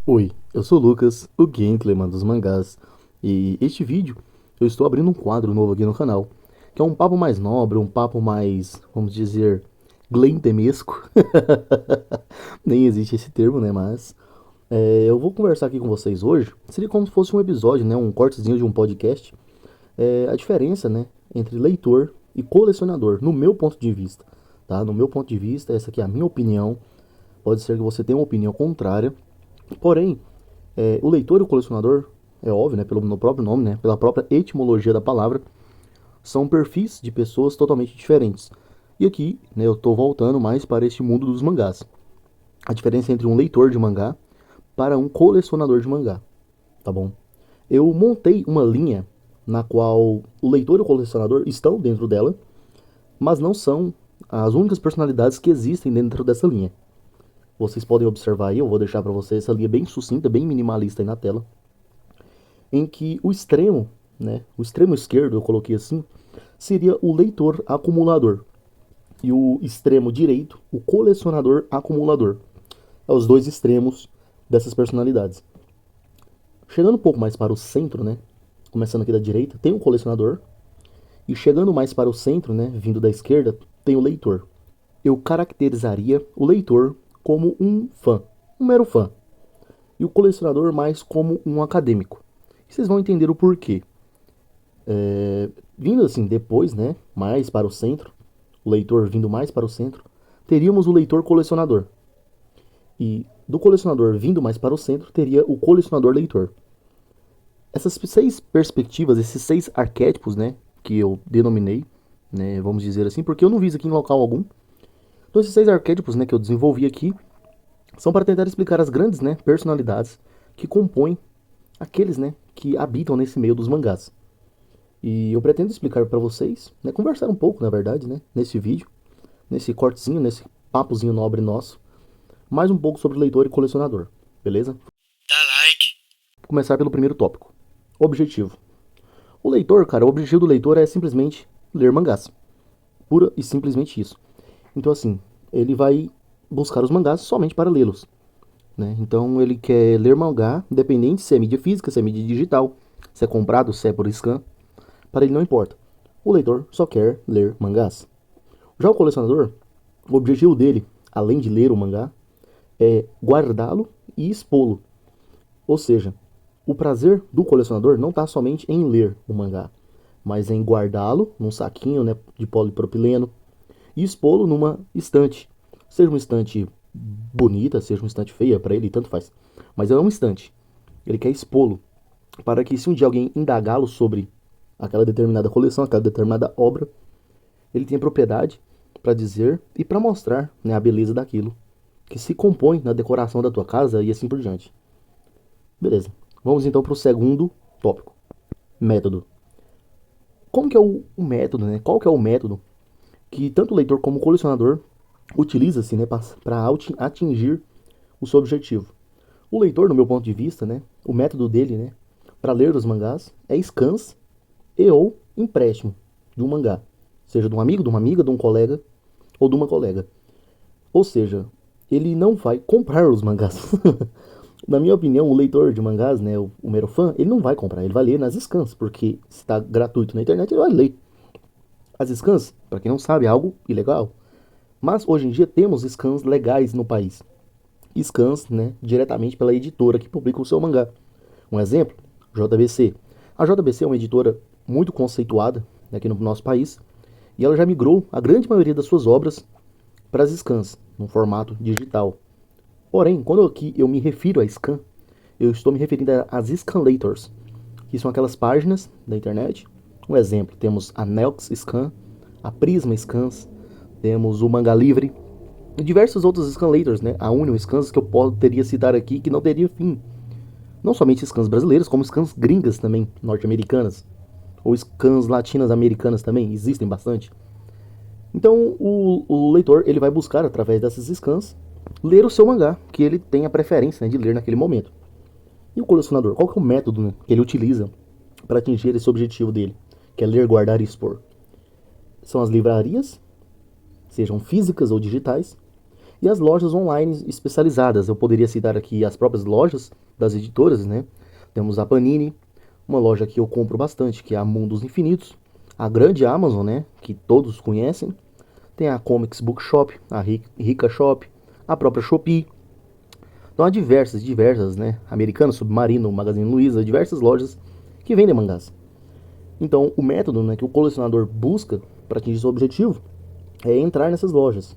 Oi, eu sou o Lucas, o Gentleman dos mangás, e este vídeo eu estou abrindo um quadro novo aqui no canal, que é um papo mais nobre, um papo mais, vamos dizer, glentemesco. Nem existe esse termo, né, mas eu vou conversar aqui com vocês hoje, seria como se fosse um episódio, né, um cortezinho de um podcast, a diferença, né, entre leitor e colecionador, no meu ponto de vista, tá? No meu ponto de vista, essa aqui é a minha opinião, pode ser que você tenha uma opinião contrária, porém, o leitor e o colecionador, é óbvio, né, pelo no próprio nome, né, pela própria etimologia da palavra, são perfis de pessoas totalmente diferentes. E aqui, né, eu estou voltando mais para este mundo dos mangás. A diferença entre um leitor de mangá para um colecionador de mangá, tá bom? Eu montei uma linha na qual o leitor e o colecionador estão dentro dela, mas não são as únicas personalidades que existem dentro dessa linha. Vocês podem observar aí, eu vou deixar para vocês essa linha bem sucinta, bem minimalista aí na tela, em que o extremo, né, o extremo esquerdo, eu coloquei assim, seria o leitor acumulador e o extremo direito, o colecionador acumulador. É os dois extremos dessas personalidades. Chegando um pouco mais para o centro, né, começando aqui da direita, tem o colecionador e chegando mais para o centro, né, vindo da esquerda, tem o leitor. Eu caracterizaria o leitor como um fã, um mero fã, e o colecionador mais como um acadêmico. E vocês vão entender o porquê. Vindo assim depois, né, mais para o centro, o leitor vindo mais para o centro, teríamos o leitor colecionador. E do colecionador vindo mais para o centro, teria o colecionador leitor. Essas seis perspectivas, esses seis arquétipos, né, que eu denominei, né, vamos dizer assim, porque eu não vi isso aqui em local algum. Então esses seis arquétipos, né, que eu desenvolvi aqui, são para tentar explicar as grandes, né, personalidades que compõem aqueles, né, que habitam nesse meio dos mangás. E eu pretendo explicar para vocês, né, conversar um pouco, na verdade, né, nesse vídeo, nesse cortezinho, nesse papozinho nobre nosso, mais um pouco sobre leitor e colecionador, beleza? Dá like. Vou começar pelo primeiro tópico. Objetivo. O leitor, cara, o objetivo do leitor é simplesmente ler mangás. Pura e simplesmente isso. Então, assim, ele vai buscar os mangás somente para lê-los, né? Então, ele quer ler mangá, independente se é mídia física, se é mídia digital, se é comprado, se é por scan, para ele não importa. O leitor só quer ler mangás. Já o colecionador, o objetivo dele, além de ler o mangá, é guardá-lo e expô-lo. Ou seja, o prazer do colecionador não está somente em ler o mangá, mas em guardá-lo num saquinho, né, de polipropileno e expô-lo numa estante. Seja uma estante bonita, seja uma estante feia, para ele tanto faz. Mas é uma estante. Ele quer expô-lo para que se um dia alguém indagá-lo sobre aquela determinada coleção, aquela determinada obra, ele tenha propriedade para dizer e para mostrar, né, a beleza daquilo que se compõe na decoração da tua casa e assim por diante. Beleza. Vamos então para o segundo tópico. Método. Como que é o método, né? Qual que é o método que tanto o leitor como o colecionador utiliza-se, né, para atingir o seu objetivo? O leitor, no meu ponto de vista, né, o método dele, né, para ler os mangás é scans e ou empréstimo de um mangá, seja de um amigo, de uma amiga, de um colega ou de uma colega. Ou seja, ele não vai comprar os mangás. Na minha opinião, o leitor de mangás, né, o mero fã, ele não vai comprar, ele vai ler nas scans, porque se está gratuito na internet, ele vai ler. As scans, para quem não sabe, é algo ilegal. Mas hoje em dia temos scans legais no país. Scans, né, diretamente pela editora que publica o seu mangá. Um exemplo, JBC. A JBC é uma editora muito conceituada aqui no nosso país e ela já migrou a grande maioria das suas obras para as scans, no formato digital. Porém, quando aqui eu me refiro a scan, eu estou me referindo às scanlators, que são aquelas páginas da internet. Um exemplo, temos a Nelx Scan, a Prisma Scans, temos o Manga Livre e diversos outros scanlators, né? A Union Scans que eu poderia citar aqui que não teria fim. Não somente scans brasileiras, como scans gringas também, norte-americanas, ou scans latinas americanas também, existem bastante. Então o leitor ele vai buscar através dessas scans ler o seu mangá que ele tem a preferência, né, de ler naquele momento. E o colecionador, qual que é o método, né, que ele utiliza para atingir esse objetivo dele, que é ler, guardar e expor? São as livrarias, sejam físicas ou digitais, E as lojas online especializadas, eu poderia citar aqui as próprias lojas das editoras, né? Temos a Panini, uma loja que eu compro bastante, que é a Mundos Infinitos, a grande Amazon, né, que todos conhecem, tem a Comics Bookshop, a Rica Shop, a própria Shopee. Então há diversas, né, Americana, Submarino, Magazine Luiza, diversas lojas que vendem mangás. Então o método, né, que o colecionador busca para atingir seu objetivo é entrar nessas lojas.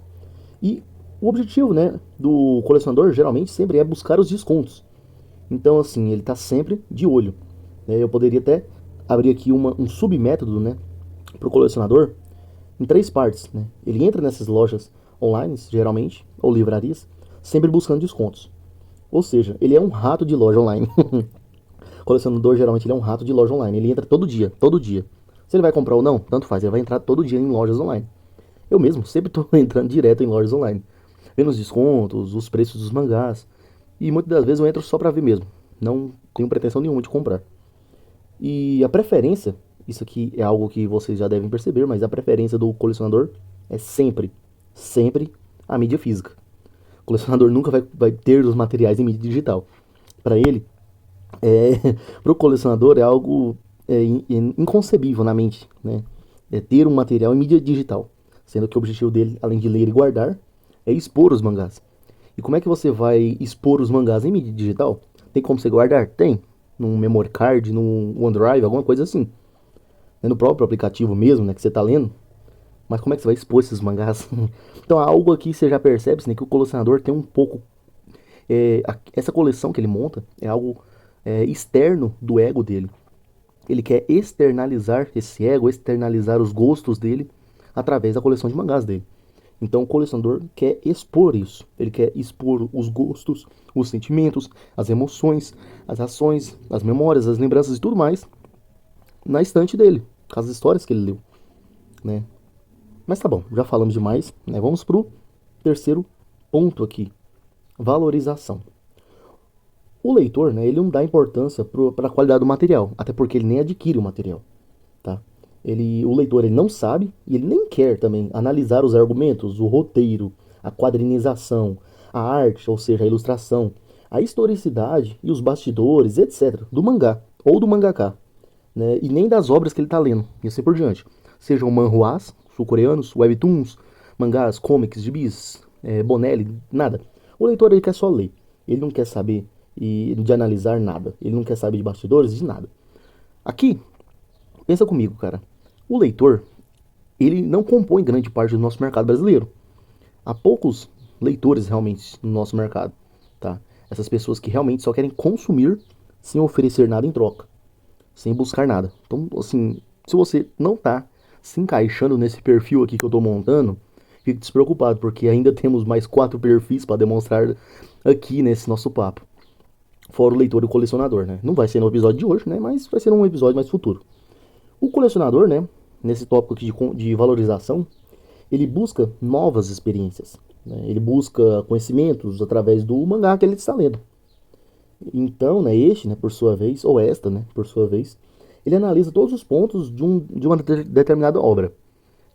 E o objetivo, né, do colecionador geralmente sempre é buscar os descontos. Então, assim, ele está sempre de olho. Eu poderia até abrir aqui um submétodo, né, para o colecionador em três partes. Né? Ele entra nessas lojas online, geralmente, ou livrarias, sempre buscando descontos. Ou seja, ele é um rato de loja online. O colecionador geralmente ele é um rato de loja online. Ele entra todo dia, todo dia. Se ele vai comprar ou não, tanto faz, ele vai entrar todo dia em lojas online. Eu mesmo sempre estou entrando direto em lojas online, vendo os descontos, os preços dos mangás. E muitas das vezes eu entro só para ver mesmo. Não tenho pretensão nenhuma de comprar. E a preferência, isso aqui é algo que vocês já devem perceber, mas a preferência do colecionador é sempre a mídia física. O colecionador nunca vai ter os materiais em mídia digital. Para ele, para o colecionador é algo inconcebível na mente, né? É ter um material em mídia digital, sendo que o objetivo dele, além de ler e guardar, é expor os mangás. E como é que você vai expor os mangás em mídia digital? Tem como você guardar? Tem. Num memory card, num OneDrive, alguma coisa assim. No próprio aplicativo mesmo, né, que você está lendo. Mas como é que você vai expor esses mangás? Então, algo aqui você já percebe, né, que o colecionador tem um pouco... essa coleção que ele monta é algo externo do ego dele. Ele quer externalizar esse ego, externalizar os gostos dele através da coleção de mangás dele. Então o colecionador quer expor isso. Ele quer expor os gostos, os sentimentos, as emoções, as ações, as memórias, as lembranças e tudo mais na estante dele, com as histórias que ele leu, né? Mas tá bom, já falamos demais, né? Vamos pro terceiro ponto aqui, valorização. O leitor, né, ele não dá importância para a qualidade do material, até porque ele nem adquire o material, tá? O leitor ele não sabe e ele nem quer também analisar os argumentos, o roteiro, a quadrinização, a arte, ou seja, a ilustração, a historicidade e os bastidores, etc., do mangá ou do mangaka, né? E nem das obras que ele está lendo, e assim por diante. Sejam manhwas, sul-coreanos, webtoons, mangás, comics, gibis, bonelli, nada. O leitor ele quer só ler, ele não quer saber de analisar nada, ele não quer saber de bastidores, de nada. Aqui, pensa comigo, cara. O leitor, ele não compõe grande parte do nosso mercado brasileiro. Há poucos leitores realmente no nosso mercado, tá? Essas pessoas que realmente só querem consumir sem oferecer nada em troca, sem buscar nada. Então, assim, se você não tá se encaixando nesse perfil aqui que eu tô montando, fique despreocupado, porque ainda temos mais 4 perfis para demonstrar aqui nesse nosso papo. Fora o leitor e o colecionador, né? Não vai ser no episódio de hoje, né? Mas vai ser um episódio mais futuro. O colecionador, né, nesse tópico aqui de valorização, ele busca novas experiências, né? Ele busca conhecimentos através do mangá que ele está lendo. Então, né, este, né, por sua vez, ou esta, né, por sua vez, ele analisa todos os pontos de uma determinada obra.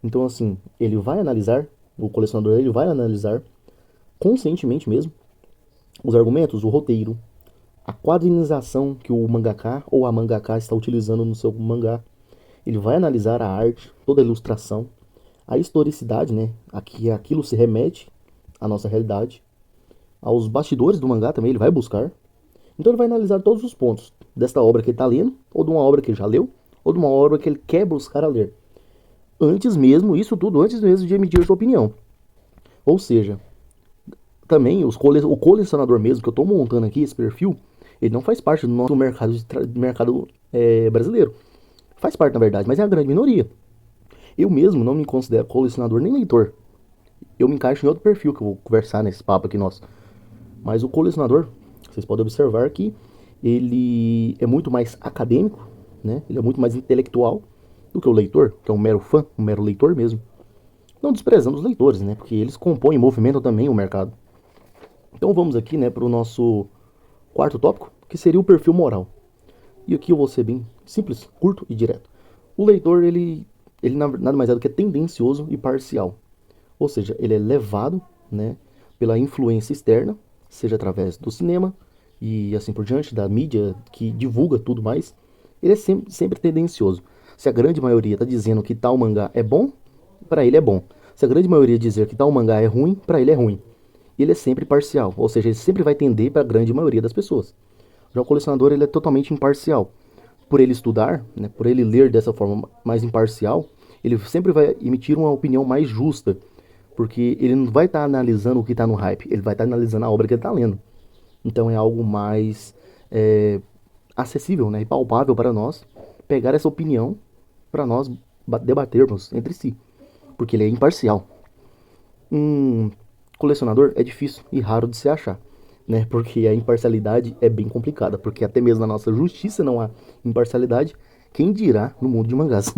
Então, assim, ele vai analisar, o colecionador ele vai analisar conscientemente mesmo os argumentos, o roteiro, a quadrinização que o mangaka ou a mangaka está utilizando no seu mangá. Ele vai analisar a arte, toda a ilustração, a historicidade, né, a que aquilo se remete à nossa realidade, aos bastidores do mangá também ele vai buscar. Então ele vai analisar todos os pontos desta obra que ele está lendo, ou de uma obra que ele já leu, ou de uma obra que ele quer buscar a ler. Antes mesmo, isso tudo antes mesmo de emitir sua opinião. Ou seja, também o colecionador mesmo que eu estou montando aqui, esse perfil, ele não faz parte do nosso mercado brasileiro. Faz parte, na verdade, mas é a grande minoria. Eu mesmo não me considero colecionador nem leitor. Eu me encaixo em outro perfil que eu vou conversar nesse papo aqui nosso. Mas o colecionador, vocês podem observar que ele é muito mais acadêmico, né? Ele é muito mais intelectual do que o leitor, que é um mero fã, um mero leitor mesmo. Não desprezando os leitores, né? Porque eles compõem e movimentam também o mercado. Então vamos aqui, né, para o nosso quarto tópico, que seria o perfil moral. E aqui eu vou ser bem simples, curto e direto. O leitor, ele nada mais é do que tendencioso e parcial. Ou seja, ele é levado, né, pela influência externa, seja através do cinema e assim por diante, da mídia que divulga tudo mais, ele é sempre tendencioso. Se a grande maioria está dizendo que tal mangá é bom, para ele é bom. Se a grande maioria dizer que tal mangá é ruim, para ele é ruim. Ele é sempre parcial, ou seja, ele sempre vai tender para a grande maioria das pessoas. Já o colecionador ele é totalmente imparcial. Por ele estudar, né, por ele ler dessa forma mais imparcial, ele sempre vai emitir uma opinião mais justa, porque ele não vai estar analisando o que está no hype, ele vai estar analisando a obra que ele está lendo. Então é algo mais é, acessível, né, e palpável para nós pegar essa opinião para nós debatermos entre si, porque ele é imparcial. Um colecionador é difícil e raro de se achar, né? Porque a imparcialidade é bem complicada, porque até mesmo na nossa justiça não há imparcialidade, quem dirá no mundo de mangás.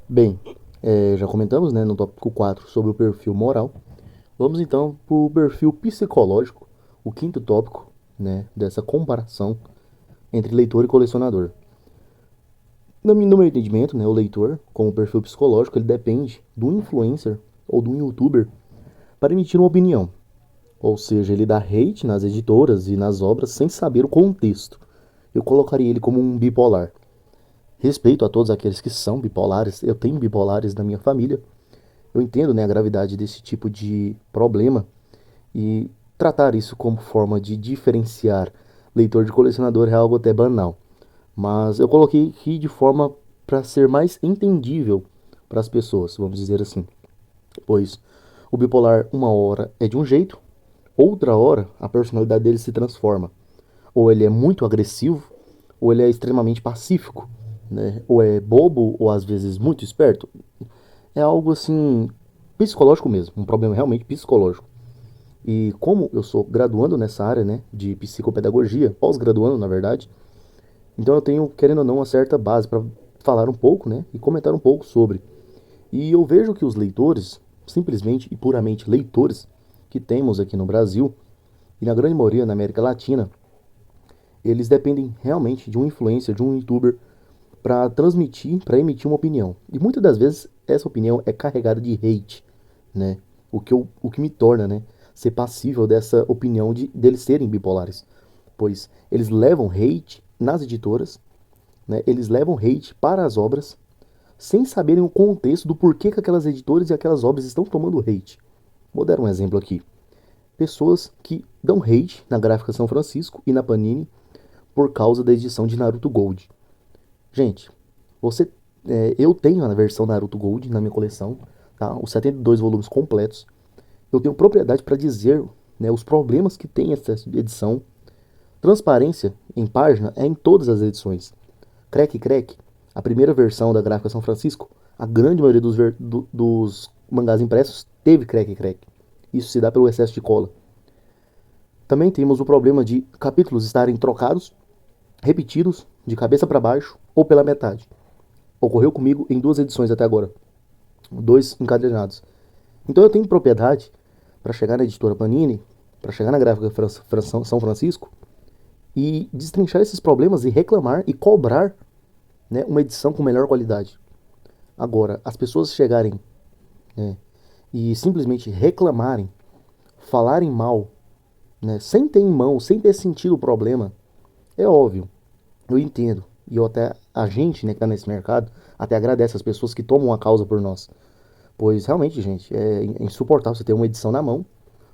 Bem, já comentamos, né, no tópico 4 sobre o perfil moral. Vamos então para o perfil psicológico, o quinto tópico, né, dessa comparação entre leitor e colecionador. No meu entendimento, né, o leitor, como perfil psicológico, ele depende do influencer ou do youtuber para emitir uma opinião. Ou seja, ele dá hate nas editoras e nas obras sem saber o contexto. Eu colocaria ele como um bipolar. Respeito a todos aqueles que são bipolares, eu tenho bipolares na minha família. Eu entendo, né, a gravidade desse tipo de problema e tratar isso como forma de diferenciar leitor de colecionador é algo até banal. Mas eu coloquei aqui de forma para ser mais entendível para as pessoas, vamos dizer assim. Pois o bipolar, uma hora é de um jeito, outra hora a personalidade dele se transforma. Ou ele é muito agressivo, ou ele é extremamente pacífico, né? Ou é bobo, ou às vezes muito esperto. É algo assim psicológico mesmo, um problema realmente psicológico. E como eu sou graduando nessa área, né, de psicopedagogia, pós-graduando na verdade, então eu tenho, querendo ou não, uma certa base para falar um pouco, né, e comentar um pouco sobre. E eu vejo que os leitores, simplesmente e puramente leitores, que temos aqui no Brasil, e na grande maioria na América Latina, eles dependem realmente de um influencer, de um youtuber, para transmitir, para emitir uma opinião. E muitas das vezes essa opinião é carregada de hate, né? O que me torna, né, ser passível dessa opinião deles serem bipolares. Pois eles levam hate nas editoras, né? Eles levam hate para as obras, sem saberem o contexto do porquê que aquelas editoras e aquelas obras estão tomando hate. Vou dar um exemplo aqui. Pessoas que dão hate na Gráfica São Francisco e na Panini por causa da edição de Naruto Gold. Gente, eu tenho a versão Naruto Gold na minha coleção, tá? Os 72 volumes completos. Eu tenho propriedade para dizer, né, os problemas que tem essa edição. Transparência em página é em todas as edições. Crack, a primeira versão da Gráfica São Francisco, a grande maioria dos mangás impressos teve crack. Isso se dá pelo excesso de cola. Também temos o problema de capítulos estarem trocados, repetidos, de cabeça para baixo ou pela metade. Ocorreu comigo em 2 edições até agora. 2 encadernados. Então eu tenho propriedade para chegar na editora Panini, para chegar na Gráfica São Francisco e destrinchar esses problemas e reclamar e cobrar, né, uma edição com melhor qualidade. Agora, as pessoas chegarem, né, e simplesmente reclamarem, falarem mal, né, sem ter em mão, sem ter sentido o problema, é óbvio, eu entendo. E eu até, a gente, né, que está nesse mercado, até agradece as pessoas que tomam a causa por nós. Pois realmente, gente, é insuportável você ter uma edição na mão,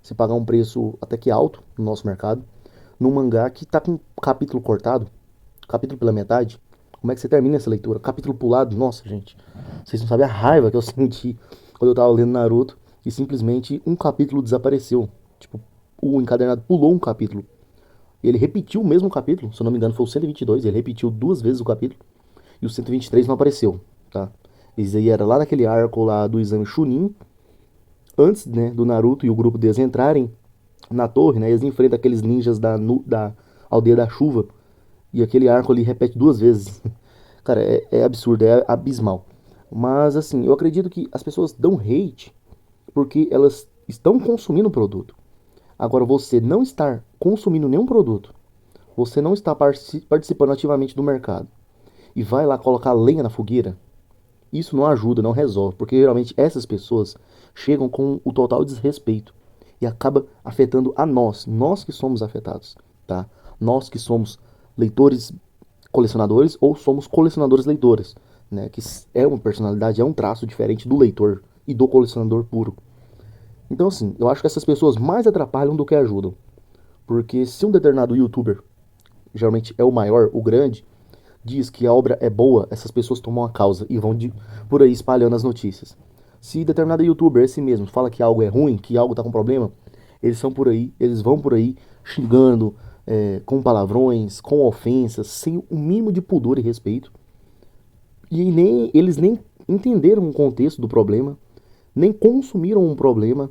você pagar um preço até que alto no nosso mercado, num mangá que tá com capítulo cortado, capítulo pela metade. Como é que você termina essa leitura? Capítulo pulado, nossa, gente. Vocês não sabem a raiva que eu senti quando eu tava lendo Naruto e simplesmente um capítulo desapareceu. Tipo, o encadernado pulou um capítulo. Ele repetiu o mesmo capítulo, se eu não me engano foi o 122, ele repetiu 2 vezes o capítulo. E o 123 não apareceu, tá? Isso aí era lá naquele arco lá do exame Chunin, antes, né, do Naruto e o grupo deles entrarem na torre, né, eles enfrentam aqueles ninjas da Aldeia da Chuva, e aquele arco ali repete 2 vezes. Cara, é absurdo, é abismal. Mas, assim, eu acredito que as pessoas dão hate porque elas estão consumindo o produto. Agora, você não estar consumindo nenhum produto, você não está participando ativamente do mercado e vai lá colocar lenha na fogueira, isso não ajuda, não resolve, porque geralmente essas pessoas chegam com o total desrespeito. e acaba afetando a nós que somos afetados, tá? Nós que somos leitores colecionadores ou somos colecionadores leitores, né? Que é uma personalidade, é um traço diferente do leitor e do colecionador puro. Então assim, eu acho que essas pessoas mais atrapalham do que ajudam, porque se um determinado youtuber, geralmente é o maior, o grande, diz que a obra é boa, essas pessoas tomam a causa e vão por aí espalhando as notícias. Se determinado youtuber, esse mesmo, fala que algo é ruim, que algo tá com problema, eles vão por aí xingando, com palavrões, com ofensas, sem o mínimo de pudor e respeito. E eles nem entenderam o contexto do problema, nem consumiram um problema,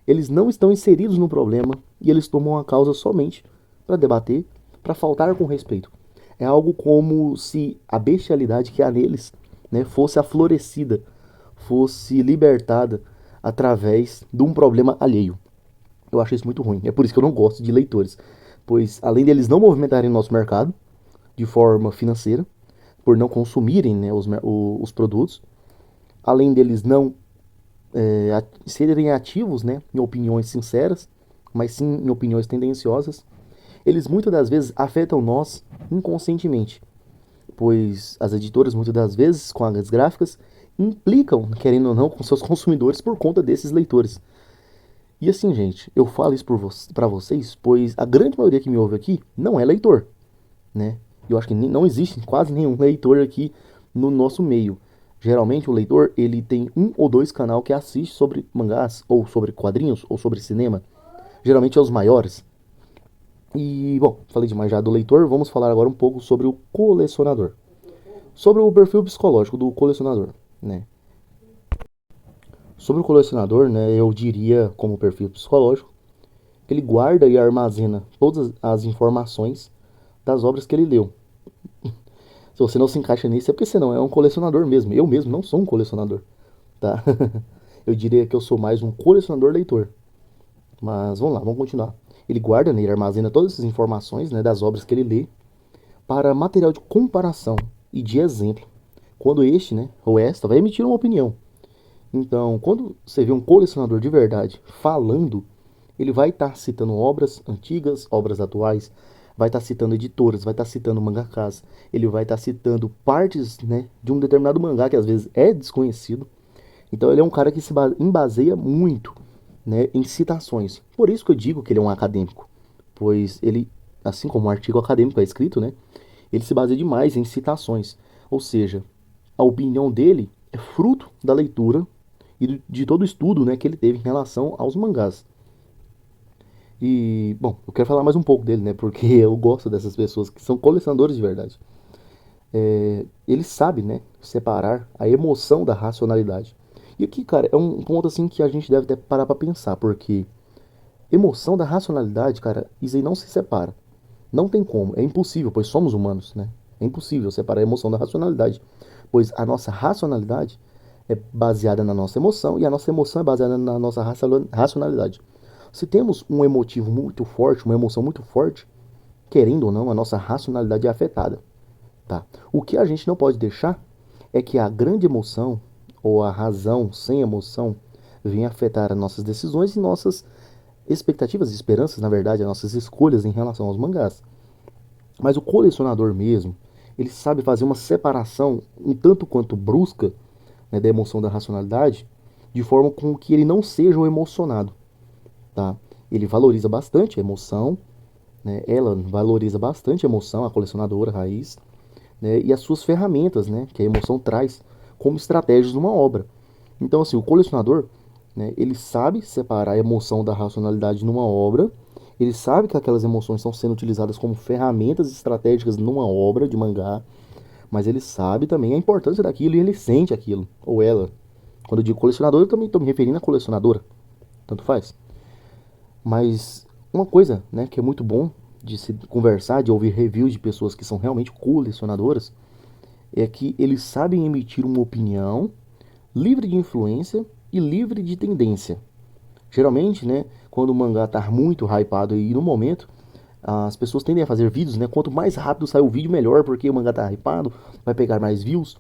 eles não estão inseridos no problema e eles tomam a causa somente para debater, para faltar com respeito. É algo como se a bestialidade que há neles, né, fosse aflorescida, fosse libertada através de um problema alheio. Eu acho isso muito ruim. É por isso que eu não gosto de leitores, pois além deles não movimentarem o nosso mercado de forma financeira, por não consumirem, né, os produtos, além deles não serem ativos, né, em opiniões sinceras, mas sim em opiniões tendenciosas, eles muitas das vezes afetam nós inconscientemente, pois as editoras muitas das vezes com as gráficas implicam, querendo ou não, com seus consumidores por conta desses leitores. E assim, gente, eu falo isso para vocês, pois a grande maioria que me ouve aqui não é leitor, né? Eu acho que não existe quase nenhum leitor aqui no nosso meio. Geralmente o leitor ele tem um ou dois canal que assiste sobre mangás, ou sobre quadrinhos, ou sobre cinema. Geralmente é os maiores. E, bom, falei demais já do leitor, vamos falar agora um pouco sobre o colecionador. Sobre o perfil psicológico do colecionador, né? Sobre o colecionador, né, eu diria como perfil psicológico, que ele guarda e armazena todas as informações das obras que ele leu. Se você não se encaixa nisso, é porque você não é um colecionador mesmo. Eu mesmo não sou um colecionador, tá? Eu diria que eu sou mais um colecionador leitor. Mas vamos lá, vamos continuar. Ele guarda, né, ele armazena todas essas informações, né, das obras que ele lê para material de comparação e de exemplo. Quando este, né, ou esta, vai emitir uma opinião. Então, quando você vê um colecionador de verdade falando, ele vai estar citando obras antigas, obras atuais, vai estar citando editoras, vai estar citando mangakas, ele vai estar citando partes, né, de um determinado mangá que às vezes é desconhecido. Então ele é um cara que se embaseia muito, né, em citações. Por isso que eu digo que ele é um acadêmico, pois ele, assim como um artigo acadêmico é escrito, né, ele se baseia demais em citações. Ou seja, a opinião dele é fruto da leitura e de todo o estudo, né, que ele teve em relação aos mangás. E, bom, eu quero falar mais um pouco dele, né? Porque eu gosto dessas pessoas que são colecionadores de verdade. Ele sabe, né? Separar a emoção da racionalidade. E aqui, cara, é um ponto assim que a gente deve até parar pra pensar, porque emoção da racionalidade, cara, isso aí não se separa. Não tem como, é impossível, pois somos humanos, né? É impossível separar a emoção da racionalidade, pois a nossa racionalidade é baseada na nossa emoção e a nossa emoção é baseada na nossa racionalidade. Se temos um emotivo muito forte, uma emoção muito forte, querendo ou não, a nossa racionalidade é afetada, tá? O que a gente não pode deixar é que a grande emoção ou a razão sem emoção venha afetar as nossas decisões e nossas expectativas e esperanças, na verdade, as nossas escolhas em relação aos mangás. Mas o colecionador mesmo, ele sabe fazer uma separação um tanto quanto brusca, né, da emoção da racionalidade, de forma com que ele não seja o emocionado, tá? Ele valoriza bastante a emoção, né? Ela valoriza bastante a emoção, a colecionadora raiz, né? E as suas ferramentas, né, que a emoção traz como estratégias numa obra. Então, assim, o colecionador, né, ele sabe separar a emoção da racionalidade numa obra, ele sabe que aquelas emoções estão sendo utilizadas como ferramentas estratégicas numa obra de mangá, mas ele sabe também a importância daquilo e ele sente aquilo, ou ela. Quando eu digo colecionador, eu também estou me referindo a colecionadora, tanto faz. Mas uma coisa, né, que é muito bom de se conversar, de ouvir reviews de pessoas que são realmente colecionadoras, é que eles sabem emitir uma opinião livre de influência e livre de tendência. Geralmente, né, quando o mangá está muito hypado e no momento, as pessoas tendem a fazer vídeos, né? Quanto mais rápido sai o vídeo, melhor, porque o mangá tá hypado, vai pegar mais views.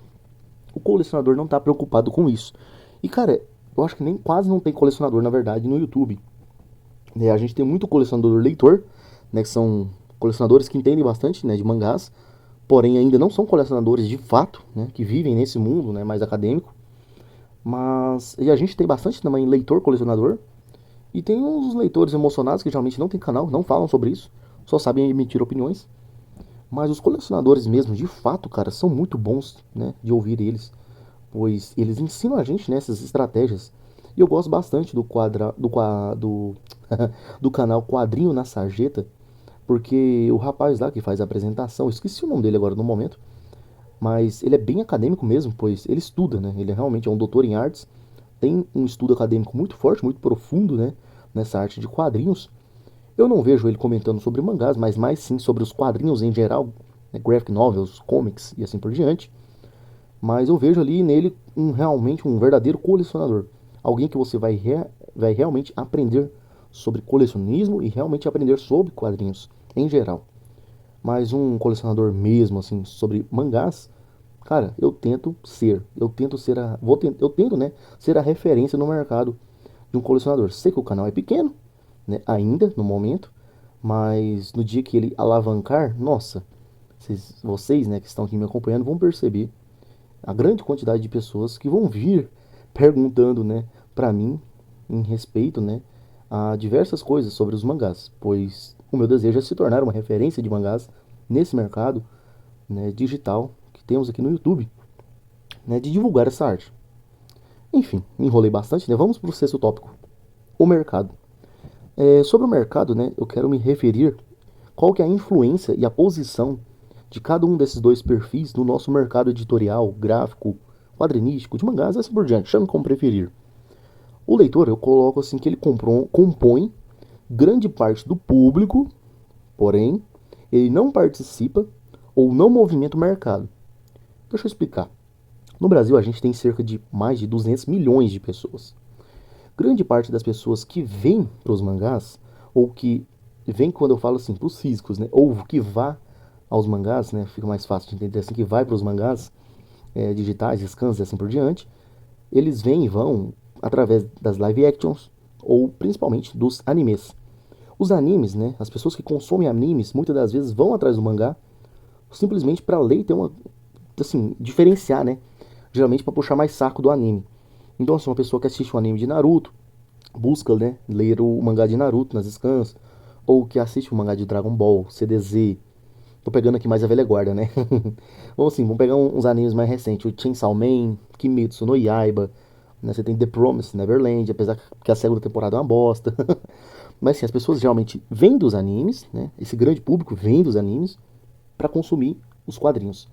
O colecionador não tá preocupado com isso. E cara, eu acho que nem quase não tem colecionador, na verdade, no YouTube. A gente tem muito colecionador leitor, né, que são colecionadores que entendem bastante, né, de mangás, porém ainda não são colecionadores de fato, né, que vivem nesse mundo, né, mais acadêmico. Mas e a gente tem bastante também leitor colecionador e tem uns leitores emocionados que geralmente não tem canal, não falam sobre isso, só sabem emitir opiniões. Mas os colecionadores mesmo, de fato, cara, são muito bons, né, de ouvir eles, pois eles ensinam a gente nessas estratégias. E eu gosto bastante do canal Quadrinho na Sarjeta, porque o rapaz lá que faz a apresentação, eu esqueci o nome dele agora no momento, mas ele é bem acadêmico mesmo, pois ele estuda, né? Ele realmente é um doutor em artes, tem um estudo acadêmico muito forte, muito profundo, né? Nessa arte de quadrinhos. Eu não vejo ele comentando sobre mangás, mas mais sim sobre os quadrinhos em geral, né? Graphic novels, comics e assim por diante. Mas eu vejo ali nele realmente um verdadeiro colecionador. Alguém que você vai realmente aprender sobre colecionismo e realmente aprender sobre quadrinhos em geral. Mas um colecionador mesmo, assim, sobre mangás, cara, eu tento, né, ser a referência no mercado de um colecionador. Sei que o canal é pequeno, né, ainda, no momento, mas no dia que ele alavancar, nossa, vocês, né, que estão aqui me acompanhando, vão perceber a grande quantidade de pessoas que vão vir perguntando, né, para mim, em respeito, né, a diversas coisas sobre os mangás, pois o meu desejo é se tornar uma referência de mangás nesse mercado, né, digital que temos aqui no YouTube, né, de divulgar essa arte. Enfim, me enrolei bastante, né? Vamos para o sexto tópico, o mercado. Sobre o mercado, né, eu quero me referir qual que é a influência e a posição de cada um desses dois perfis no nosso mercado editorial, gráfico, quadrinístico, de mangás, assim por diante, chame como preferir. O leitor, eu coloco assim que ele compõe grande parte do público, porém, ele não participa ou não movimenta o mercado. Deixa eu explicar. No Brasil, a gente tem cerca de mais de 200 milhões de pessoas. Grande parte das pessoas que vêm para os mangás, ou que vem quando eu falo assim, para os físicos, né? Ou que vá aos mangás, né? Fica mais fácil de entender assim, que vai para os mangás digitais, scans e assim por diante. Eles vêm e vão através das live actions, ou principalmente dos animes. Os animes, né? As pessoas que consomem animes, muitas das vezes vão atrás do mangá, simplesmente para ler e ter uma, assim, diferenciar, né? Geralmente para puxar mais saco do anime. Então, assim, uma pessoa que assiste um anime de Naruto, busca, né, ler o mangá de Naruto nas scans, ou que assiste o mangá de Dragon Ball, CDZ. Tô pegando aqui mais a velha guarda, né? Vamos assim, vamos pegar uns animes mais recentes, o Chainsaw Man, Kimetsu no Yaiba, né? Você tem The Promised Neverland, apesar que a segunda temporada é uma bosta. Mas assim, as pessoas geralmente vêm dos animes, né? Esse grande público vem dos animes para consumir os quadrinhos.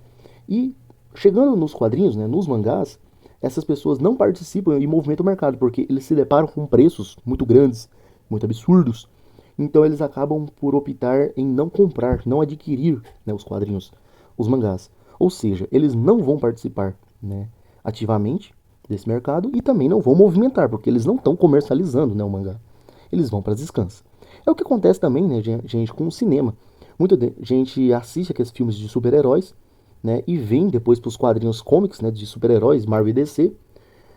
E chegando nos quadrinhos, né, nos mangás, essas pessoas não participam e movimentam o mercado, porque eles se deparam com preços muito grandes, muito absurdos. Então eles acabam por optar em não comprar, não adquirir, né, os quadrinhos, os mangás. Ou seja, eles não vão participar, né, ativamente desse mercado e também não vão movimentar, porque eles não estão comercializando, né, o mangá. Eles vão para as scans. É o que acontece também, né, gente, com o cinema. Muita gente assiste aqueles filmes de super-heróis, né, e vem depois para os quadrinhos comics, né, de super-heróis, Marvel e DC,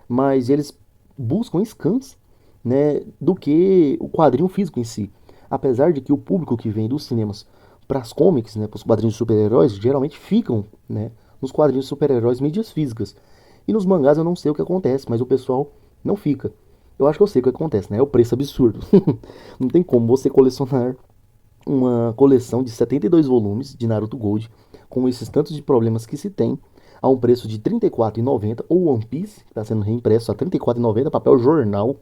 mas eles buscam scans, né, do que o quadrinho físico em si. Apesar de que o público que vem dos cinemas para as comics, né, para os quadrinhos de super-heróis, geralmente ficam, né, nos quadrinhos de super-heróis mídias físicas. E nos mangás eu não sei o que acontece, mas o pessoal não fica. Eu acho que eu sei o que acontece, né? É o preço absurdo. Não tem como você colecionar uma coleção de 72 volumes de Naruto Gold, com esses tantos de problemas que se tem, a um preço de R$ 34,90, ou One Piece, que está sendo reimpresso a R$ 34,90, papel jornal,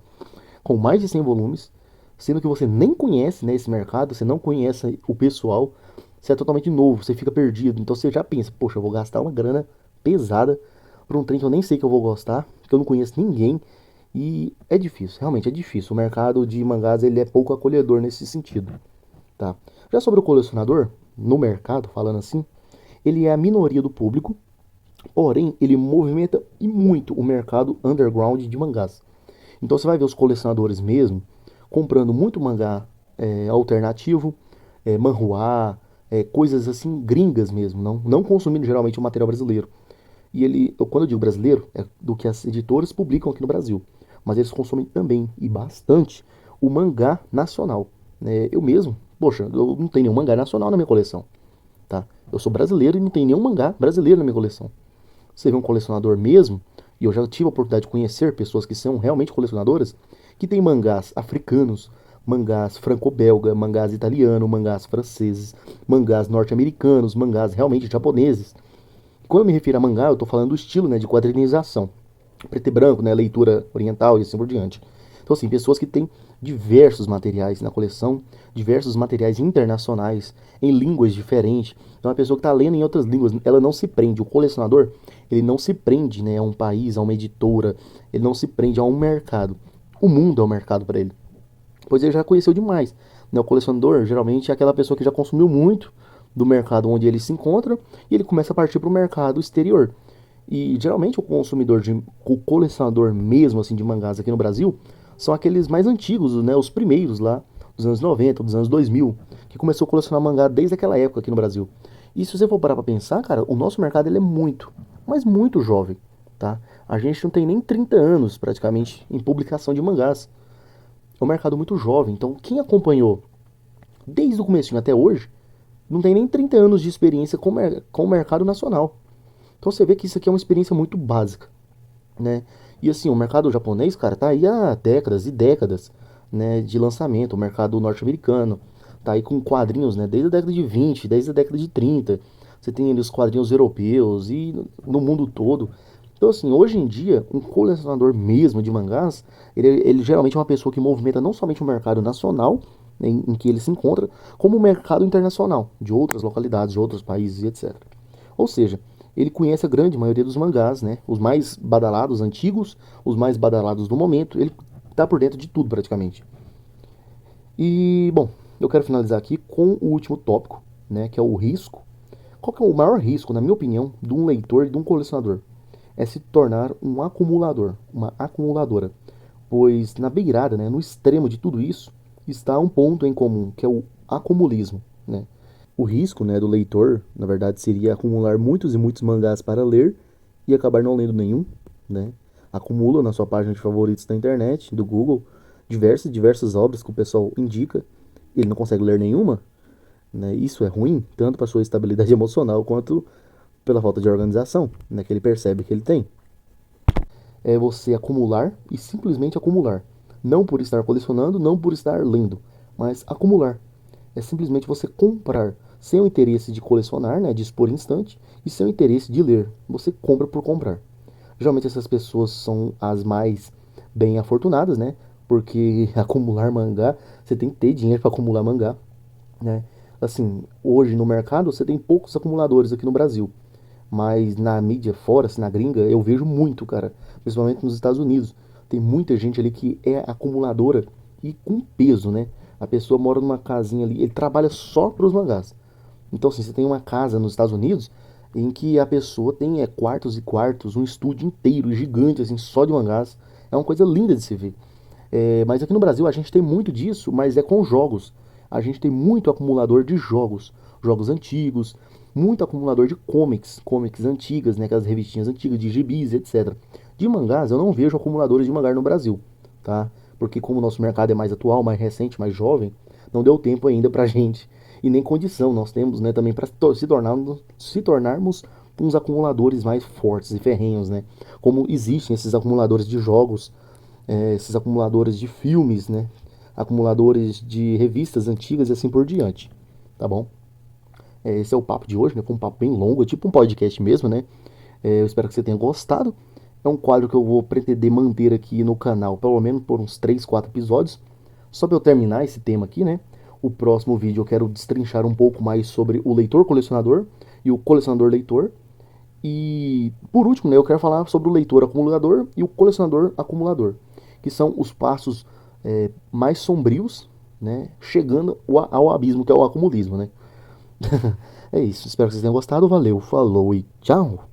com mais de 100 volumes, sendo que você nem conhece, né, esse mercado, você não conhece o pessoal, você é totalmente novo, você fica perdido, então você já pensa, poxa, eu vou gastar uma grana pesada para um trem que eu nem sei que eu vou gostar, que eu não conheço ninguém, e é difícil, realmente é difícil. O mercado de mangás ele é pouco acolhedor nesse sentido. Tá? Já sobre o colecionador, no mercado, falando assim, ele é a minoria do público, porém ele movimenta e muito o mercado underground de mangás. Então você vai ver os colecionadores mesmo comprando muito mangá alternativo, manhwa, coisas assim gringas mesmo, não consumindo geralmente o material brasileiro. E quando eu digo brasileiro, é do que as editoras publicam aqui no Brasil, mas eles consomem também e bastante o mangá nacional. Eu mesmo, poxa, eu não tenho nenhum mangá nacional na minha coleção, tá? Eu sou brasileiro e não tenho nenhum mangá brasileiro na minha coleção. Você vê um colecionador mesmo, e eu já tive a oportunidade de conhecer pessoas que são realmente colecionadoras, que tem mangás africanos, mangás franco-belga, mangás italianos, mangás franceses, mangás norte-americanos, mangás realmente japoneses. Quando eu me refiro a mangá, eu estou falando do estilo, né, de quadrinização, preto e branco, né, leitura oriental e assim por diante. Então, assim, pessoas que têm diversos materiais na coleção, diversos materiais internacionais, em línguas diferentes. Então, uma pessoa que está lendo em outras línguas, ela não se prende. O colecionador, ele não se prende, né, a um país, a uma editora, ele não se prende a um mercado. O mundo é o mercado para ele, pois ele já conheceu demais. Né? O colecionador, geralmente, é aquela pessoa que já consumiu muito do mercado onde ele se encontra e ele começa a partir para o mercado exterior. E geralmente o colecionador mesmo assim de mangás aqui no Brasil são aqueles mais antigos, né, os primeiros lá dos anos 90, dos anos 2000, que começou a colecionar mangá desde aquela época aqui no Brasil. E se você for parar para pensar, cara, o nosso mercado ele é muito, mas muito jovem, tá? A gente não tem nem 30 anos praticamente em publicação de mangás. É um mercado muito jovem, então quem acompanhou desde o começo até hoje não tem nem 30 anos de experiência com o mercado nacional. Então você vê que isso aqui é uma experiência muito básica, né? E assim, o mercado japonês, cara, tá aí há décadas e décadas, né, de lançamento. O mercado norte-americano tá aí com quadrinhos, né, desde a década de 20, desde a década de 30. Você tem ali os quadrinhos europeus e no mundo todo. Então assim, hoje em dia, um colecionador mesmo de mangás, ele geralmente é uma pessoa que movimenta não somente o mercado nacional, né, em que ele se encontra, como o mercado internacional, de outras localidades, de outros países e etc. Ou seja, ele conhece a grande maioria dos mangás, né? Os mais badalados, antigos, os mais badalados do momento. Ele tá por dentro de tudo praticamente. E, bom, eu quero finalizar aqui com o último tópico, né? Que é o risco. Qual que é o maior risco, na minha opinião, de um leitor e de um colecionador? É se tornar um acumulador, uma acumuladora. Pois na beirada, né, no extremo de tudo isso, está um ponto em comum, que é o acumulismo, né? O risco, né, do leitor, na verdade, seria acumular muitos e muitos mangás para ler e acabar não lendo nenhum, né? Acumula na sua página de favoritos da internet, do Google, diversas obras que o pessoal indica, e ele não consegue ler nenhuma, né? Isso é ruim, tanto para sua estabilidade emocional quanto pela falta de organização, né, que ele percebe que ele tem. É você acumular e simplesmente acumular. Não por estar colecionando, não por estar lendo, mas acumular. É simplesmente você comprar sem o interesse de colecionar, né, de expor instante, e sem o interesse de ler. Você compra por comprar. Geralmente essas pessoas são as mais bem afortunadas, né? Porque acumular mangá, você tem que ter dinheiro para acumular mangá, né? Assim, hoje no mercado você tem poucos acumuladores aqui no Brasil, mas na mídia fora, assim, na gringa, eu vejo muito, cara, principalmente nos Estados Unidos. Tem muita gente ali que é acumuladora e com peso, né? A pessoa mora numa casinha ali, ele trabalha só para os mangás. Então, assim, você tem uma casa nos Estados Unidos em que a pessoa tem quartos e quartos, um estúdio inteiro, gigante, assim, só de mangás. É uma coisa linda de se ver. Mas aqui no Brasil a gente tem muito disso, mas é com jogos. A gente tem muito acumulador de jogos, jogos antigos, muito acumulador de comics antigas, né, aquelas revistinhas antigas de gibis, etc. De mangás eu não vejo acumuladores de mangá no Brasil, tá? Porque como o nosso mercado é mais atual, mais recente, mais jovem, não deu tempo ainda pra gente e nem condição nós temos, né, também para se tornarmos uns acumuladores mais fortes e ferrenhos, né? Como existem esses acumuladores de jogos, esses acumuladores de filmes, né? Acumuladores de revistas antigas e assim por diante, tá bom? Esse é o papo de hoje, né? Foi um papo bem longo, é tipo um podcast mesmo, né? Eu espero que você tenha gostado. É um quadro que eu vou pretender manter aqui no canal, pelo menos por uns 3, 4 episódios. Só para eu terminar esse tema aqui, né? O próximo vídeo eu quero destrinchar um pouco mais sobre o leitor colecionador e o colecionador leitor. E por último, né, eu quero falar sobre o leitor acumulador e o colecionador acumulador, que são os passos mais sombrios, né, chegando ao abismo que é o acumulismo, né? É isso, espero que vocês tenham gostado, valeu, falou e tchau!